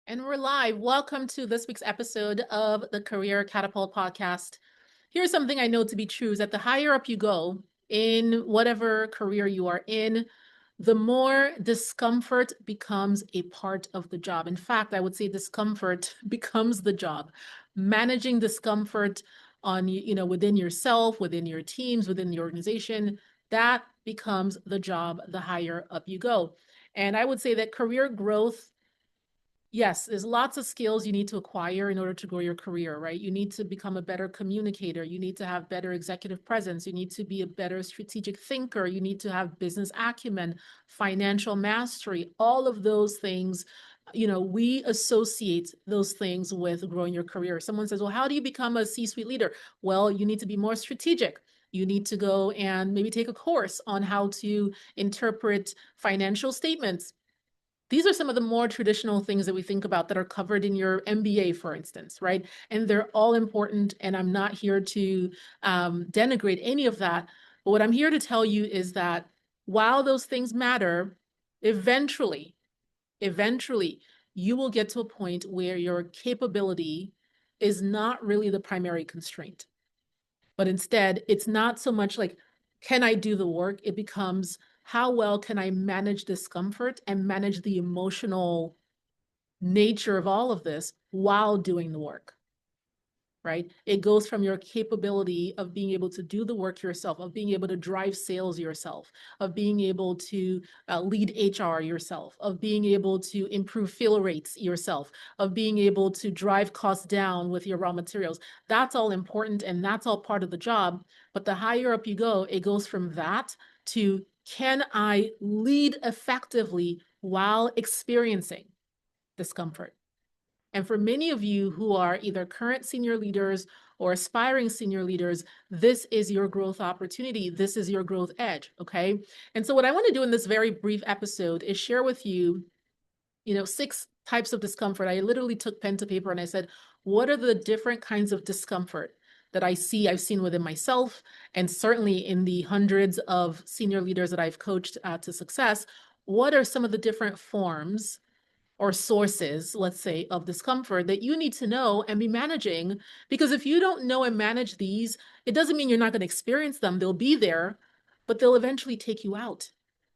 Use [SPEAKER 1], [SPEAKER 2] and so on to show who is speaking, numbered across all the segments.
[SPEAKER 1] And we're live. Welcome to this week's episode of the Career Catapult podcast. Here's something I know to be true is that the higher up you go in whatever career you are in, the more discomfort becomes a part of the job. In fact, I would say discomfort becomes the job. Managing discomfort on, within yourself, within your teams, within the organization, that becomes the job the higher up you go. And I would say that career growth, yes, there's lots of skills you need to acquire in order to grow your career, right? You need to become a better communicator. You need to have better executive presence. You need to be a better strategic thinker. You need to have business acumen, financial mastery, all of those things. We associate those things with growing your career. Someone says, well, how do you become a C-suite leader? Well, you need to be more strategic. You need to go and maybe take a course on how to interpret financial statements. These are some of the more traditional things that we think about that are covered in your MBA, for instance, right? And they're all important. And I'm not here to denigrate any of that. But what I'm here to tell you is that while those things matter, eventually, you will get to a point where your capability is not really the primary constraint. But instead, it's not so much like, can I do the work? It becomes, how well can I manage discomfort and manage the emotional nature of all of this while doing the work, right? It goes from your capability of being able to do the work yourself, of being able to drive sales yourself, of being able to lead HR yourself, of being able to improve fill rates yourself, of being able to drive costs down with your raw materials. That's all important and that's all part of the job. But the higher up you go, it goes from that to, can I lead effectively while experiencing discomfort? And for many of you who are either current senior leaders or aspiring senior leaders, this is your growth opportunity. This is your growth edge, okay? And so what I want to do in this very brief episode is share with you, 6 types of discomfort. I literally took pen to paper and I said, what are the different kinds of discomfort that I've seen within myself, and certainly in the hundreds of senior leaders that I've coached to success? What are some of the different forms or sources, let's say, of discomfort that you need to know and be managing? Because if you don't know and manage these, it doesn't mean you're not going to experience them. They'll be there, but they'll eventually take you out.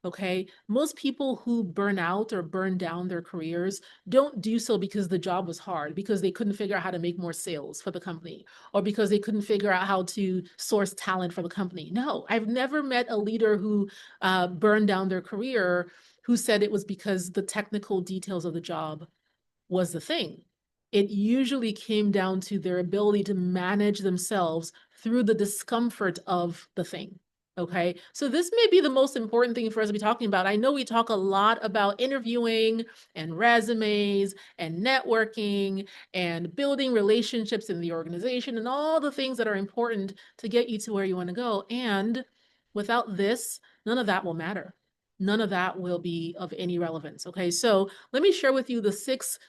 [SPEAKER 1] Okay. Most people who burn out or burn down their careers don't do so because the job was hard, because they couldn't figure out how to make more sales for the company, or because they couldn't figure out how to source talent for the company. No, I've never met a leader who burned down their career who said it was because the technical details of the job was the thing. It usually came down to their ability to manage themselves through the discomfort of the thing. Okay, so this may be the most important thing for us to be talking about. I know we talk a lot about interviewing and resumes and networking and building relationships in the organization and all the things that are important to get you to where you want to go. And without this, none of that will matter. None of that will be of any relevance. Okay, so let me share with you the 6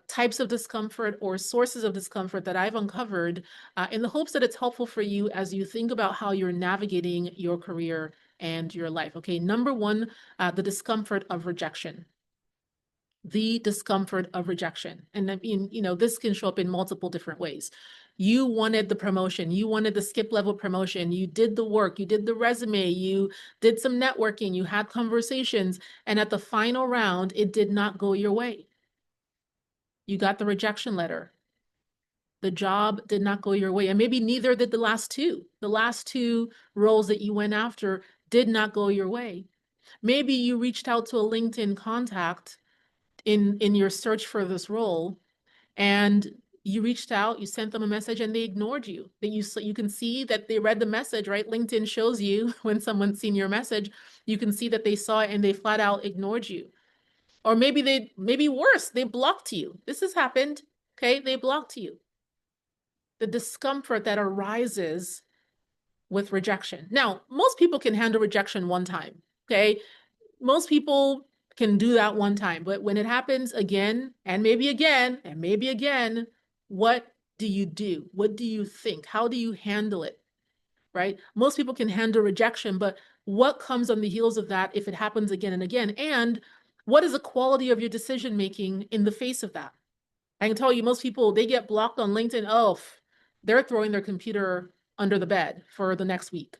[SPEAKER 1] types of discomfort or sources of discomfort that I've uncovered in the hopes that it's helpful for you as you think about how you're navigating your career and your life. Okay, number 1, the discomfort of rejection. The discomfort of rejection. And I mean, this can show up in multiple different ways. You wanted the promotion, you wanted the skip level promotion, you did the work, you did the resume, you did some networking, you had conversations, and at the final round, it did not go your way. You got the rejection letter. The job did not go your way, and maybe neither did the last 2. The last 2 roles that you went after did not go your way. Maybe you reached out to a LinkedIn contact in your search for this role, and you reached out, you sent them a message, and they ignored you. That you can see that they read the message, right? LinkedIn shows you when someone's seen your message, you can see that they saw it and they flat out ignored you. Or maybe worse, they blocked you. This has happened. Okay, they blocked you. The discomfort that arises with rejection. Now, most people can handle rejection one time. Okay, most people can do that one time, but when it happens again and maybe again and maybe again, what do you do? What do you think? How do you handle it? Right? Most people can handle rejection, but what comes on the heels of that if it happens again and again? And what is the quality of your decision making in the face of that? I can tell you most people, they get blocked on LinkedIn. Oh, they're throwing their computer under the bed for the next week.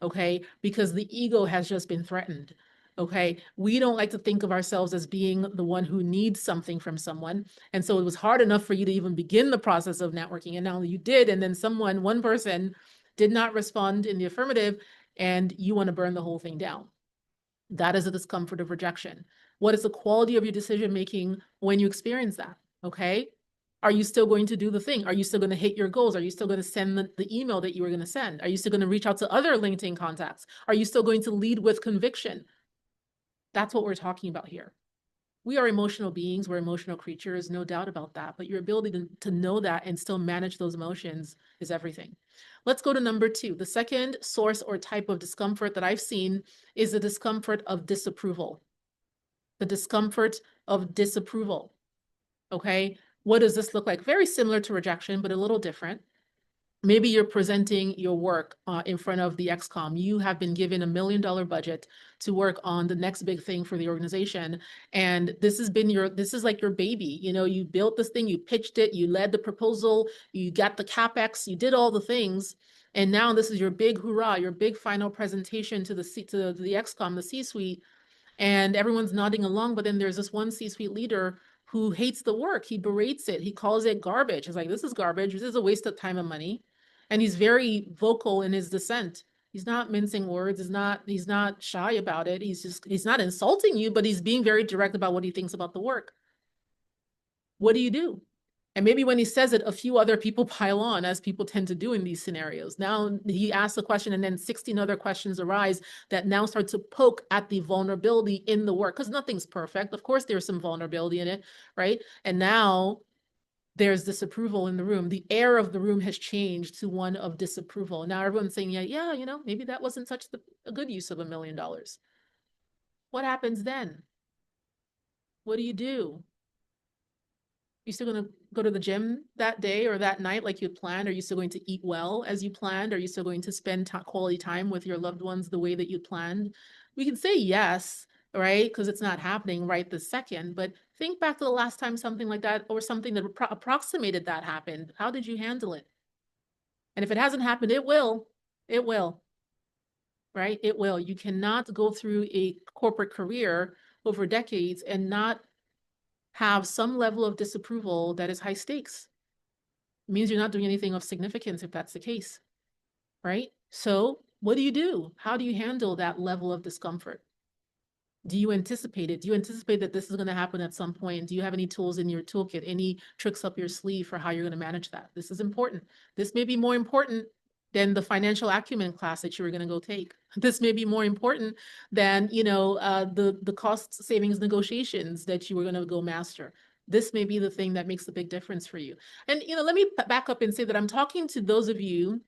[SPEAKER 1] Okay. Because the ego has just been threatened. Okay. We don't like to think of ourselves as being the one who needs something from someone. And so it was hard enough for you to even begin the process of networking. And now you did. And then one person did not respond in the affirmative, and you want to burn the whole thing down. That is a discomfort of rejection. What is the quality of your decision making when you experience that? Okay. Are you still going to do the thing? Are you still going to hit your goals? Are you still going to send the email that you were going to send? Are you still going to reach out to other LinkedIn contacts? Are you still going to lead with conviction? That's what we're talking about here. We are emotional beings, we're emotional creatures, no doubt about that. But your ability to know that and still manage those emotions is everything. Let's go to number 2. The second source or type of discomfort that I've seen is the discomfort of disapproval. The discomfort of disapproval. Okay. What does this look like? Very similar to rejection, but a little different. Maybe you're presenting your work in front of the XCOM. You have been given $1 million budget to work on the next big thing for the organization. And this is like your baby. You know, you built this thing, you pitched it, you led the proposal, you got the CapEx, you did all the things. And now this is your big hoorah, your big final presentation to the XCOM, the C-suite. And everyone's nodding along, but then there's this one C-suite leader who hates the work. He berates it. He calls it garbage. He's like, this is garbage. This is a waste of time and money. And he's very vocal in his dissent. He's not mincing words. He's not shy about it. He's not insulting you, but he's being very direct about what he thinks about the work. What do? And maybe when he says it, a few other people pile on, as people tend to do in these scenarios. Now he asks a question and then 16 other questions arise that now start to poke at the vulnerability in the work, because nothing's perfect. Of course, there's some vulnerability in it, right? And now there's disapproval in the room. The air of the room has changed to one of disapproval. Now everyone's saying, yeah, maybe that wasn't such a good use of $1 million. What happens then? What do? You still going to go to the gym that day or that night like you planned? Are you still going to eat well as you planned? Are you still going to spend quality time with your loved ones the way that you planned? We can say yes, right? Because it's not happening right this second. But think back to the last time something like that or something that approximated that happened. How did you handle it? And if it hasn't happened, it will. It will, right? It will. You cannot go through a corporate career over decades and not have some level of disapproval that is high stakes. It means you're not doing anything of significance if that's the case, right? So what do? How do you handle that level of discomfort? Do you anticipate it? Do you anticipate that this is going to happen at some point? Do you have any tools in your toolkit, any tricks up your sleeve for how you're going to manage that? This is important. This may be more important than the financial acumen class that you were going to go take. This may be more important than, the cost savings negotiations that you were going to go master. This may be the thing that makes a big difference for you. And, let me back up and say that I'm talking to those of you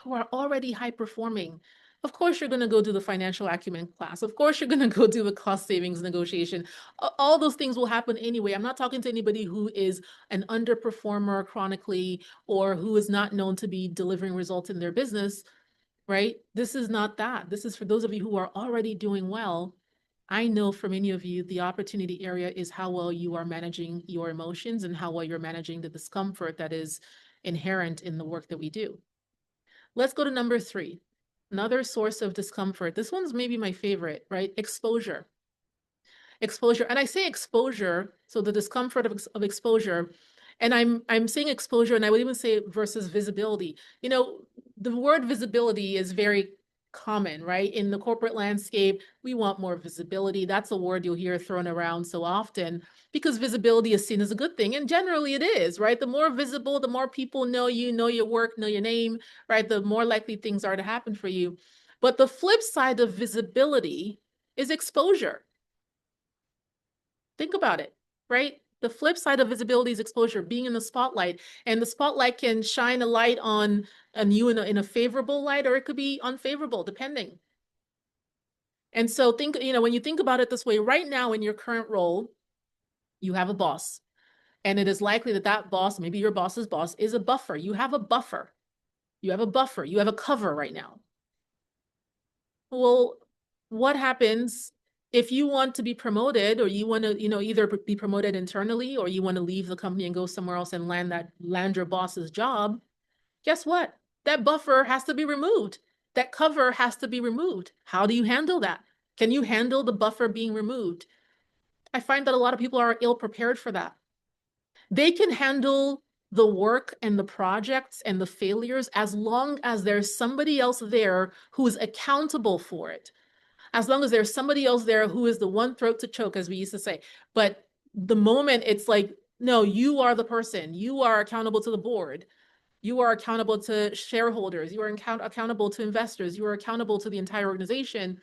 [SPEAKER 1] who are already high performing. Of course, you're going to go do the financial acumen class. Of course, you're going to go do the cost savings negotiation. All those things will happen anyway. I'm not talking to anybody who is an underperformer chronically or who is not known to be delivering results in their business, right? This is not that. This is for those of you who are already doing well. I know for many of you, the opportunity area is how well you are managing your emotions and how well you're managing the discomfort that is inherent in the work that we do. Let's go to number 3. Another source of discomfort. This one's maybe my favorite, right? Exposure. Exposure. And I say exposure, so the discomfort of exposure. And I'm saying exposure, and I would even say versus visibility. The word visibility is very common, right? In the corporate landscape, we want more visibility. That's a word you'll hear thrown around so often because visibility is seen as a good thing. And generally it is, right? The more visible, the more people know you, know your work, know your name, right? The more likely things are to happen for you. But the flip side of visibility is exposure. Think about it, right? The flip side of visibility is exposure, being in the spotlight. And the spotlight can shine a light on you in a favorable light, or it could be unfavorable, depending. And so when you think about it this way, right now in your current role, you have a boss. And it is likely that boss, maybe your boss's boss, is a buffer. You have a buffer. You have a buffer. You have a cover right now. Well, what happens If you want to be promoted, or you want to, either be promoted internally, or you want to leave the company and go somewhere else and land your boss's job, guess what? That buffer has to be removed. That cover has to be removed. How do you handle that? Can you handle the buffer being removed? I find that a lot of people are ill prepared for that. They can handle the work and the projects and the failures as long as there's somebody else there who is accountable for it. As long as there's somebody else there who is the one throat to choke, as we used to say. But the moment it's like, no, you are the person, you are accountable to the board, you are accountable to shareholders, you are accountable to investors, you are accountable to the entire organization.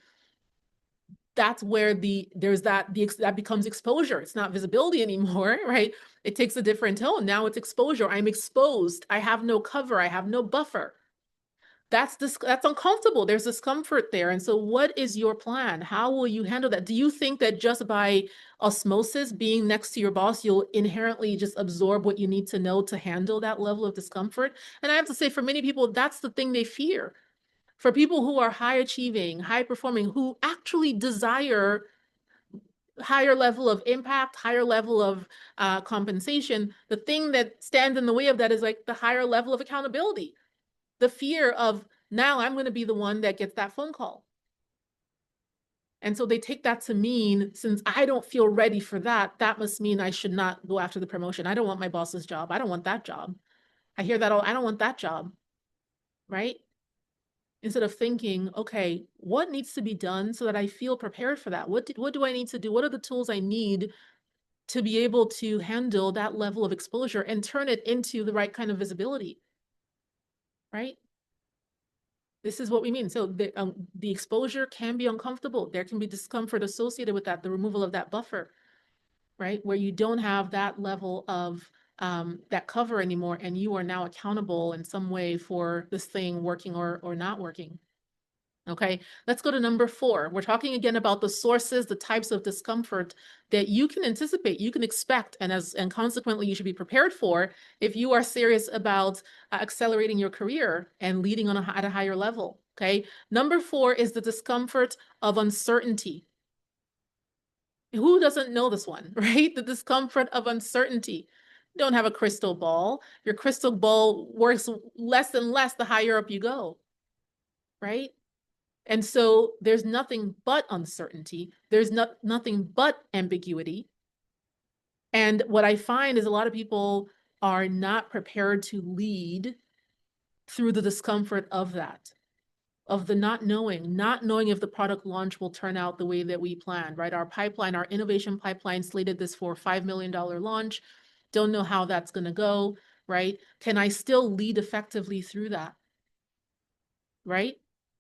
[SPEAKER 1] That's where that becomes exposure. It's not visibility anymore, right? It takes a different tone. Now it's exposure. I'm exposed. I have no cover. I have no buffer. That's uncomfortable. There's discomfort there. And so what is your plan? How will you handle that? Do you think that just by osmosis, being next to your boss, you'll inherently just absorb what you need to know to handle that level of discomfort? And I have to say, for many people, that's the thing they fear. For people who are high achieving, high performing, who actually desire higher level of impact, higher level of compensation, the thing that stands in the way of that is like the higher level of accountability. The fear of, now I'm going to be the one that gets that phone call. And so they take that to mean, since I don't feel ready for that, that must mean I should not go after the promotion. I don't want my boss's job. I don't want that job. I hear that all, I don't want that job, right? Instead of thinking, okay, what needs to be done so that I feel prepared for that? What do I need to do? What are the tools I need to be able to handle that level of exposure and turn it into the right kind of visibility, right? This is what we mean. So the exposure can be uncomfortable. There can be discomfort associated with that, the removal of that buffer, right? Where you don't have that level of that cover anymore, and you are now accountable in some way for this thing working or not working. Okay, let's go to number 4. We're talking again about the sources, the types of discomfort that you can anticipate, you can expect, and consequently you should be prepared for if you are serious about accelerating your career and leading at a higher level. Okay, number 4 is the discomfort of uncertainty. Who doesn't know this one, right? The discomfort of uncertainty. You don't have a crystal ball. Your crystal ball works less and less the higher up you go, right? And so there's nothing but uncertainty. There's nothing but ambiguity. And what I find is a lot of people are not prepared to lead through the discomfort of that, of the not knowing if the product launch will turn out the way that we planned, right? Our pipeline, our innovation pipeline slated this for $5 million launch. Don't know how that's going to go, right? Can I still lead effectively through that, right?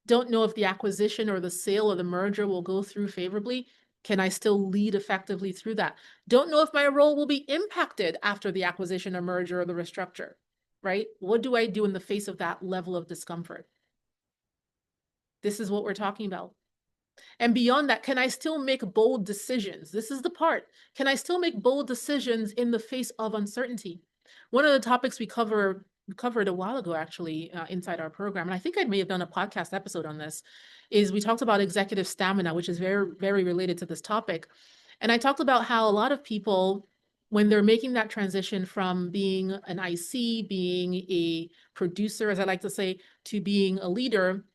[SPEAKER 1] Don't know if the acquisition or the sale or the merger will go through favorably. Can I still lead effectively through that? Don't know if my role will be impacted after the acquisition or merger or the restructure, right? What do I do in the face of that level of discomfort? This is what we're talking about. And beyond that, can I still make bold decisions? This is the part. Can I still make bold decisions in the face of uncertainty? One of the topics we covered a while ago, actually, inside our program, and I think I may have done a podcast episode on this, is we talked about executive stamina, which is very, very related to this topic. And I talked about how a lot of people, when they're making that transition from being an IC, being a producer, as I like to say, to being a leader,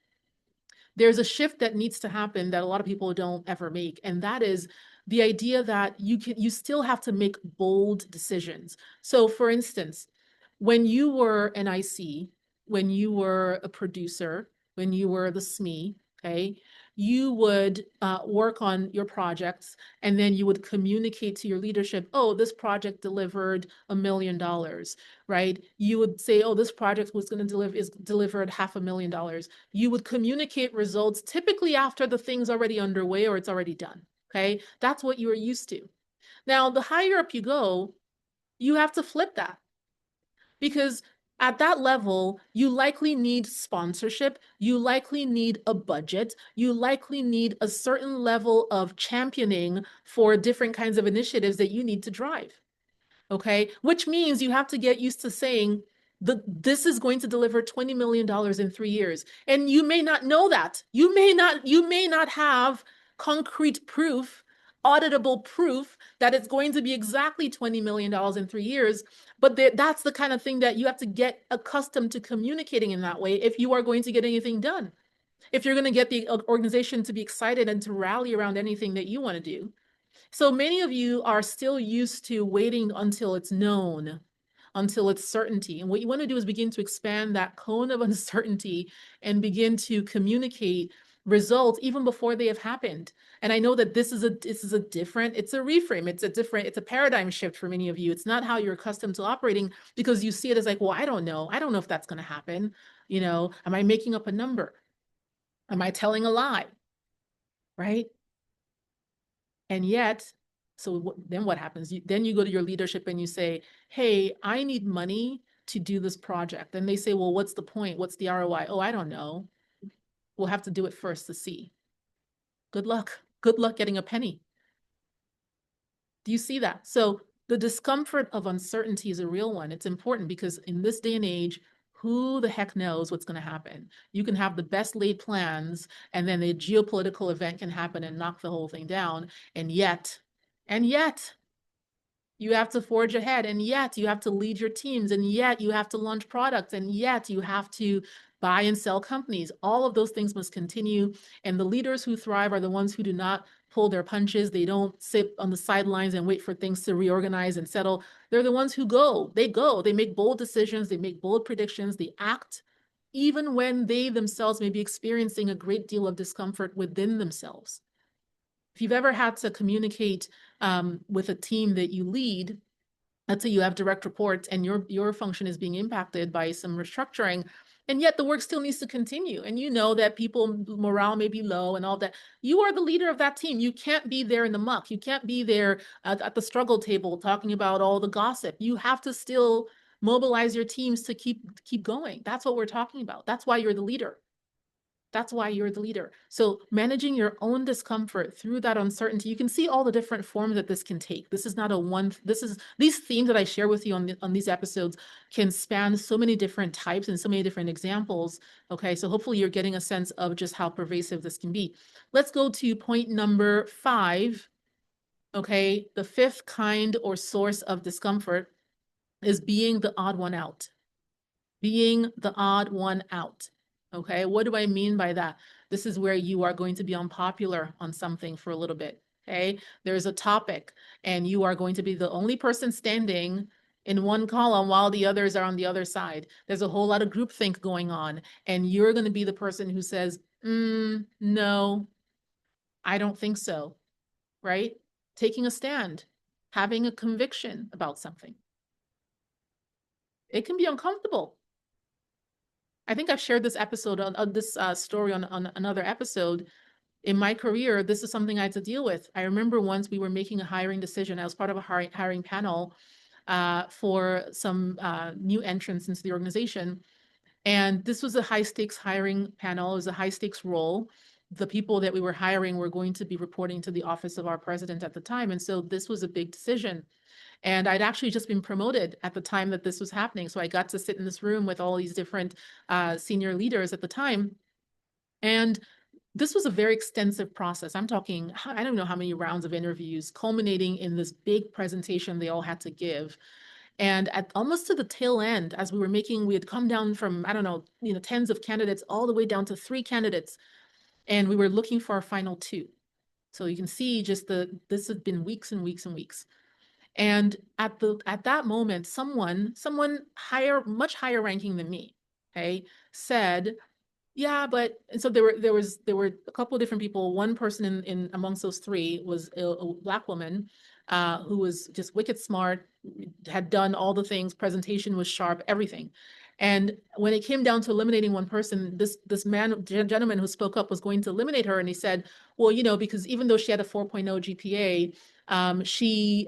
[SPEAKER 1] there's a shift that needs to happen that a lot of people don't ever make. And that is the idea that you still have to make bold decisions. So for instance, when you were an IC, when you were a producer, when you were the SME, okay, you would work on your projects, and then you would communicate to your leadership, oh, this project delivered $1 million, right? You would say, oh, this project delivered $500,000. You would communicate results typically after the thing's already underway or it's already done, okay? That's what you are used to. Now, the higher up you go, you have to flip that, because at that level, you likely need sponsorship, you likely need a budget, you likely need a certain level of championing for different kinds of initiatives that you need to drive, okay? Which means you have to get used to saying, this is going to deliver $20 million in 3 years. And you may not know that. You may not have concrete proof, auditable proof that it's going to be exactly $20 million in 3 years. But that's the kind of thing that you have to get accustomed to communicating in that way if you are going to get anything done. If you're going to get the organization to be excited and to rally around anything that you want to do. So many of you are still used to waiting until it's known, until it's certainty. And what you want to do is begin to expand that cone of uncertainty and begin to communicate results even before they have happened. And I know that this is a different, it's a reframe, it's a paradigm shift for many of you. It's not how you're accustomed to operating, because you see it as like, well, I don't know if that's going to happen. Am I making up a number? Am I telling a lie? Right? And yet, so then what happens? Then you go to your leadership and you say, hey, I need money to do this project. And they say, well, what's the point? What's the ROI? Oh, I don't know. We'll have to do it first to see. Good luck. Good luck getting a penny. Do you see that? So the discomfort of uncertainty is a real one. It's important because in this day and age, who the heck knows what's going to happen? You can have the best laid plans, and then a geopolitical event can happen and knock the whole thing down. And yet, you have to forge ahead, and yet you have to lead your teams, and yet you have to launch products, and yet you have to buy and sell companies. All of those things must continue. And the leaders who thrive are the ones who do not pull their punches. They don't sit on the sidelines and wait for things to reorganize and settle. They're the ones who go. They make bold decisions. They make bold predictions. They act even when they themselves may be experiencing a great deal of discomfort within themselves. If you've ever had to communicate with a team that you lead, let's say you have direct reports and your function is being impacted by some restructuring, and yet the work still needs to continue, and you know that people morale may be low and all that, you are the leader of that team. You can't be there in the muck. You can't be there at the struggle table talking about all the gossip. You have to still mobilize your teams to keep going. That's what we're talking about. That's why you're the leader. That's why you're the leader. So managing your own discomfort through that uncertainty, you can see all the different forms that this can take. This is not these themes that I share with you on these episodes can span so many different types and so many different examples. Okay, so hopefully you're getting a sense of just how pervasive this can be. Let's go to point number 5. Okay, the 5th kind or source of discomfort is being the odd one out. Being the odd one out. Okay, what do I mean by that? This is where you are going to be unpopular on something for a little bit. Okay, there's a topic and you are going to be the only person standing in one column while the others are on the other side. There's a whole lot of groupthink going on, and you're going to be the person who says, no, I don't think so. Right? Taking a stand, having a conviction about something. It can be uncomfortable. I think I've shared this episode on this story on another episode. In my career, this is something I had to deal with. I remember once we were making a hiring decision. I was part of a hiring panel for some new entrants into the organization. And this was a high stakes hiring panel. It was a high stakes role. The people that we were hiring were going to be reporting to the office of our president at the time. And so this was a big decision. And I'd actually just been promoted at the time that this was happening. So I got to sit in this room with all these different senior leaders at the time. And this was a very extensive process. I'm talking, I don't know how many rounds of interviews, culminating in this big presentation they all had to give. And at almost to the tail end, as we had come down from, I don't know, tens of candidates all the way down to 3 candidates. And we were looking for our final 2. So you can see just this had been weeks and weeks and weeks. And at that moment, someone much higher ranking than me, okay, said, yeah, but, and so there were a couple of different people. One person in amongst those 3 was a Black woman who was just wicked smart, had done all the things, presentation was sharp, everything. And when it came down to eliminating one person, this gentleman who spoke up was going to eliminate her. And he said, well, because even though she had a 4.0 GPA, she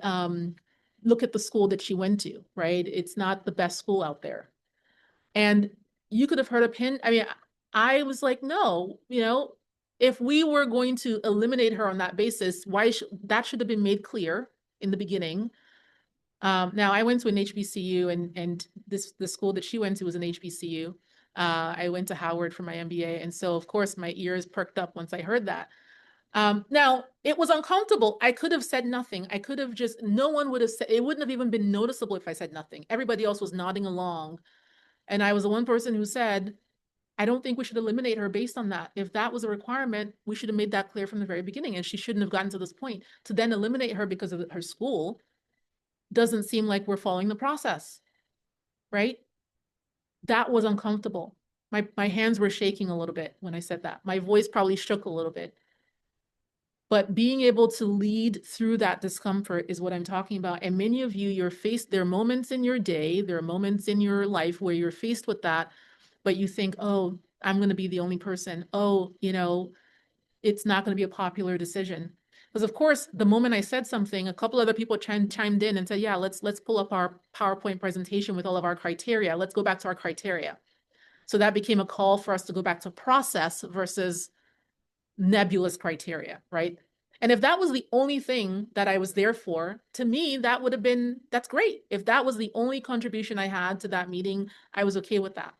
[SPEAKER 1] look at the school that she went to, right? It's not the best school out there. And you could have heard a pin. I mean, I was like, no, if we were going to eliminate her on that basis, that should have been made clear in the beginning. Now I went to an HBCU, and the school that she went to was an HBCU. I went to Howard for my MBA. And so of course my ears perked up once I heard that. Now it was uncomfortable. I could have said nothing. I could have just, no one would have said, it wouldn't have even been noticeable if I said nothing. Everybody else was nodding along. And I was the one person who said, I don't think we should eliminate her based on that. If that was a requirement, we should have made that clear from the very beginning. And she shouldn't have gotten to this point. To then eliminate her because of her school doesn't seem like we're following the process, right? That was uncomfortable. My hands were shaking a little bit when I said that. My voice probably shook a little bit. But being able to lead through that discomfort is what I'm talking about. And many of you, you're faced, there are moments in your day, there are moments in your life where you're faced with that, but you think, oh, I'm going to be the only person. Oh, it's not going to be a popular decision. Because of course, the moment I said something, a couple other people chimed in and said, yeah, let's pull up our PowerPoint presentation with all of our criteria. Let's go back to our criteria. So that became a call for us to go back to process versus nebulous criteria, right? And if that was the only thing that I was there for, to me, that would have been, that's great. If that was the only contribution I had to that meeting, I was okay with that.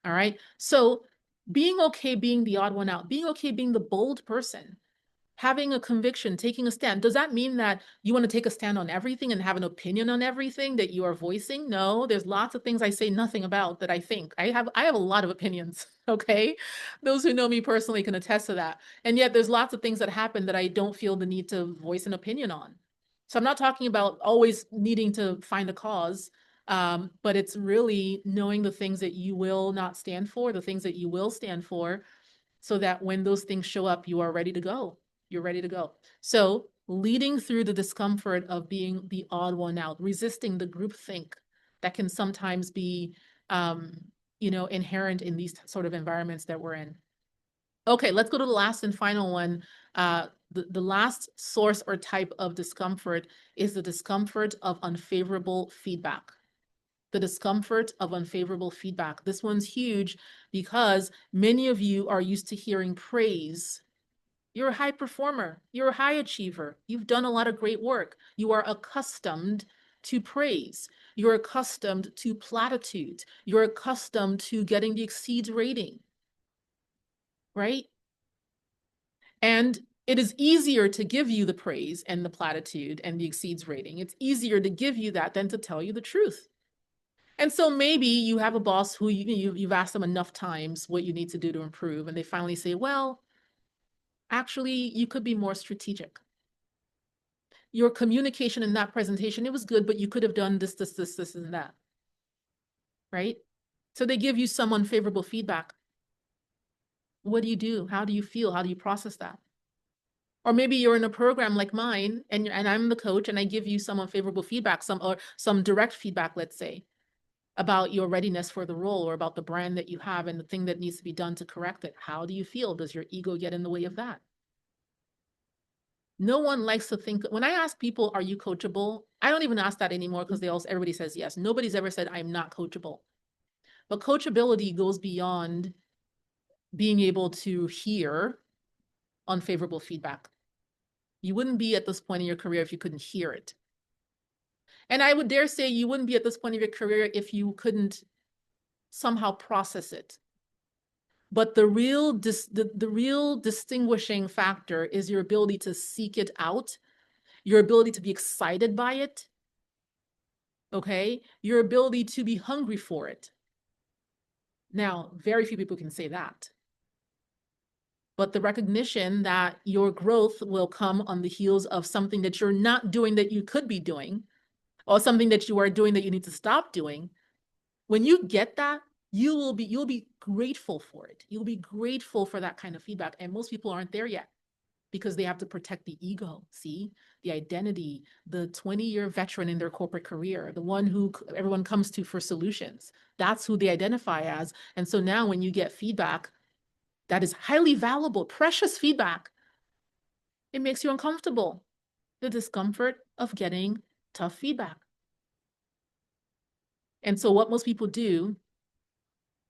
[SPEAKER 1] All right. So being okay being the odd one out, being okay being the bold person, having a conviction, taking a stand. Does that mean that you want to take a stand on everything and have an opinion on everything that you are voicing? No, there's lots of things I say nothing about that I think. I have a lot of opinions, okay? Those who know me personally can attest to that. And yet there's lots of things that happen that I don't feel the need to voice an opinion on. So I'm not talking about always needing to find a cause, but it's really knowing the things that you will not stand for, the things that you will stand for, so that when those things show up, you are ready to go. You're ready to go. So leading through the discomfort of being the odd one out, resisting the groupthink that can sometimes be, inherent in these sort of environments that we're in. Okay, let's go to the last and final one. The last source or type of discomfort is the discomfort of unfavorable feedback. The discomfort of unfavorable feedback. This one's huge because many of you are used to hearing praise. You're a high performer. You're a high achiever. You've done a lot of great work. You are accustomed to praise. You're accustomed to platitudes. You're accustomed to getting the exceeds rating, right? And it is easier to give you the praise and the platitude and the exceeds rating. It's easier to give you that than to tell you the truth. And so maybe you have a boss who you've asked them enough times what you need to do to improve, and they finally say, well, actually, you could be more strategic. Your communication in that presentation, it was good, but you could have done this, and that, right? So they give you some unfavorable feedback. What do you do? How do you feel? How do you process that? Or maybe you're in a program like mine and I'm the coach and I give you some unfavorable feedback, some direct feedback, let's say, about your readiness for the role or about the brand that you have and the thing that needs to be done to correct it. How do you feel? Does your ego get in the way of that? No one likes to think, when I ask people, are you coachable? I don't even ask that anymore because everybody says yes. Nobody's ever said I'm not coachable. But coachability goes beyond being able to hear unfavorable feedback. You wouldn't be at this point in your career if you couldn't hear it. And I would dare say you wouldn't be at this point of your career if you couldn't somehow process it. But the real distinguishing factor is your ability to seek it out, your ability to be excited by it, okay? Your ability to be hungry for it. Now, very few people can say that. But the recognition that your growth will come on the heels of something that you're not doing that you could be doing, or something that you are doing that you need to stop doing. When you get that, you'll be grateful for it. You'll be grateful for that kind of feedback. And most people aren't there yet because they have to protect the ego, see, the identity, the 20-year veteran in their corporate career, the one who everyone comes to for solutions. That's who they identify as. And so now when you get feedback that is highly valuable, precious feedback, it makes you uncomfortable. The discomfort of getting tough feedback. And so what most people do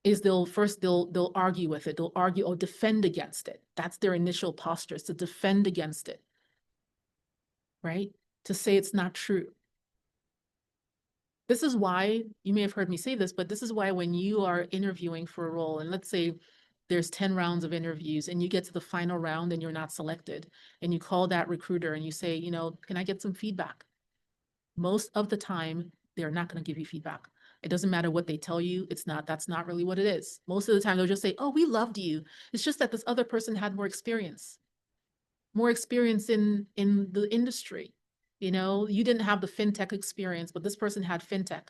[SPEAKER 1] is they'll argue with it. They'll argue or defend against it. That's their initial posture, is to defend against it, right? To say it's not true. This is why, you may have heard me say this, but this is why when you are interviewing for a role, and let's say there's 10 rounds of interviews and you get to the final round and you're not selected, and you call that recruiter and you say, can I get some feedback? Most of the time, they're not going to give you feedback. It doesn't matter what they tell you. That's not really what it is. Most of the time, they'll just say, oh, we loved you. It's just that this other person had more experience in the industry. You didn't have the fintech experience, but this person had fintech.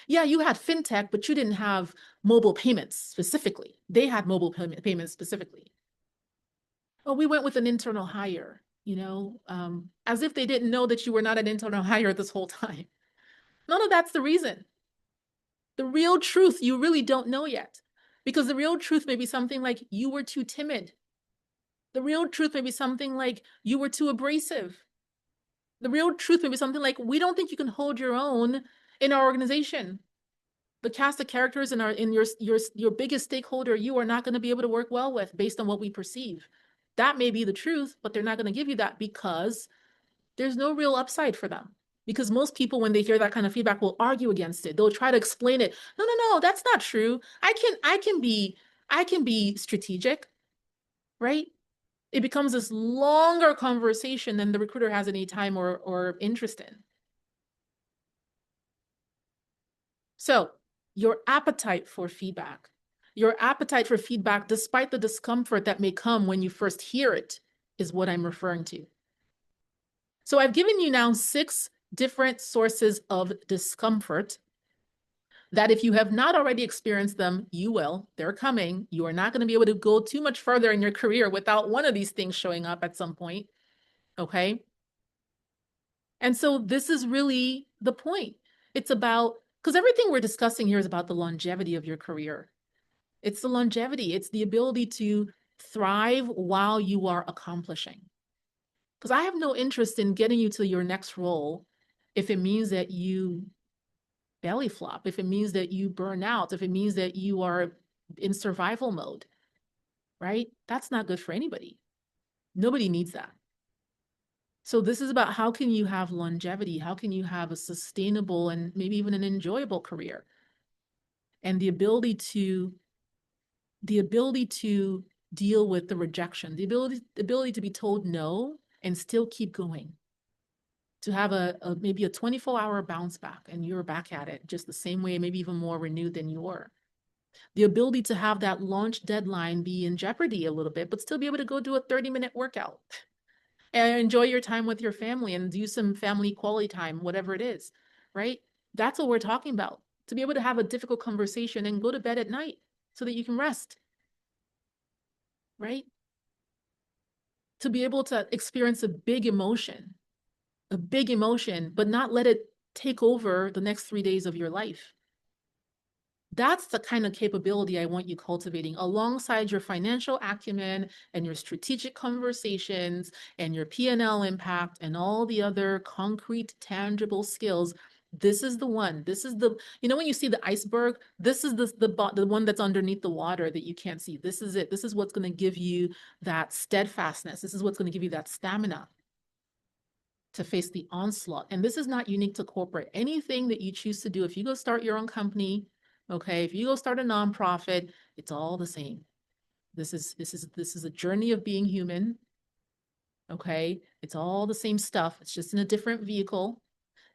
[SPEAKER 1] Yeah, you had fintech, but you didn't have mobile payments specifically. They had mobile payments specifically. Oh, we went with an internal hire, as if they didn't know that you were not an internal hire this whole time. None of that's the reason. The real truth, you really don't know yet. Because the real truth may be something like you were too timid. The real truth may be something like you were too abrasive. The real truth may be something like we don't think you can hold your own in our organization. The cast of characters in your biggest stakeholder, you are not going to be able to work well with based on what we perceive. That may be the truth, but they're not going to give you that because there's no real upside for them. Because most people, when they hear that kind of feedback, will argue against it. They'll try to explain it. No, that's not true. I can be strategic, right? It becomes this longer conversation than the recruiter has any time or interest in. So your appetite for feedback, despite the discomfort that may come when you first hear it, is what I'm referring to. So I've given you now 6 different sources of discomfort that if you have not already experienced them, you will. They're coming. You are not going to be able to go too much further in your career without one of these things showing up at some point. Okay? And so this is really the point. It's about, because everything we're discussing here is about the longevity of your career. It's the longevity. It's the ability to thrive while you are accomplishing. Because I have no interest in getting you to your next role if it means that you belly flop, if it means that you burn out, if it means that you are in survival mode, right? That's not good for anybody. Nobody needs that. So this is about how can you have longevity? How can you have a sustainable and maybe even an enjoyable career? And the ability to deal with the rejection, the ability to be told no and still keep going. To have maybe a 24-hour bounce back and you're back at it just the same way, maybe even more renewed than you were. The ability to have that launch deadline be in jeopardy a little bit, but still be able to go do a 30-minute workout and enjoy your time with your family and do some family quality time, whatever it is, right? That's what we're talking about. To be able to have a difficult conversation and go to bed at night so that you can rest, right? To be able to experience a big emotion, but not let it take over the next 3 days of your life. That's the kind of capability I want you cultivating alongside your financial acumen and your strategic conversations and your P&L impact and all the other concrete, tangible skills. This is the one. This is the, when you see the iceberg, this is the one that's underneath the water that you can't see. This is it. This is what's going to give you that steadfastness. This is what's going to give you that stamina to face the onslaught. And this is not unique to corporate. Anything that you choose to do, if you go start your own company, okay, if you go start a nonprofit, it's all the same. This is a journey of being human. Okay, it's all the same stuff. It's just in a different vehicle.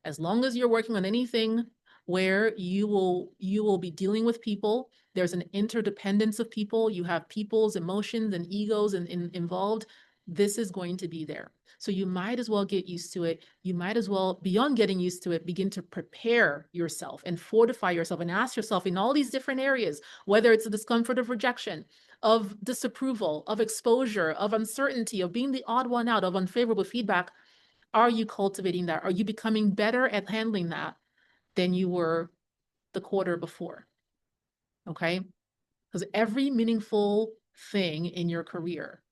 [SPEAKER 1] As long as you're working on anything where you will be dealing with people, there's an interdependence of people. You have people's emotions and egos involved. This is going to be there. So you might as well get used to it. You might as well, beyond getting used to it, begin to prepare yourself and fortify yourself and ask yourself in all these different areas, whether it's the discomfort of rejection, of disapproval, of exposure, of uncertainty, of being the odd one out, of unfavorable feedback. Are you cultivating that? Are you becoming better at handling that than you were the quarter before? Okay? Because every meaningful thing in your career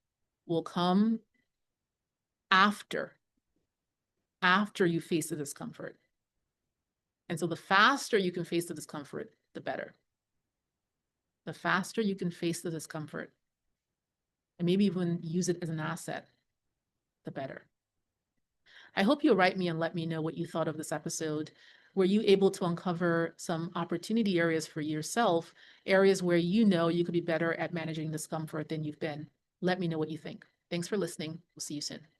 [SPEAKER 1] will come after you face the discomfort. And so the faster you can face the discomfort, the better. The faster you can face the discomfort and maybe even use it as an asset, the better. I hope you'll write me and let me know what you thought of this episode. Were you able to uncover some opportunity areas for yourself, areas where you know you could be better at managing discomfort than you've been? Let me know what you think. Thanks for listening. We'll see you soon.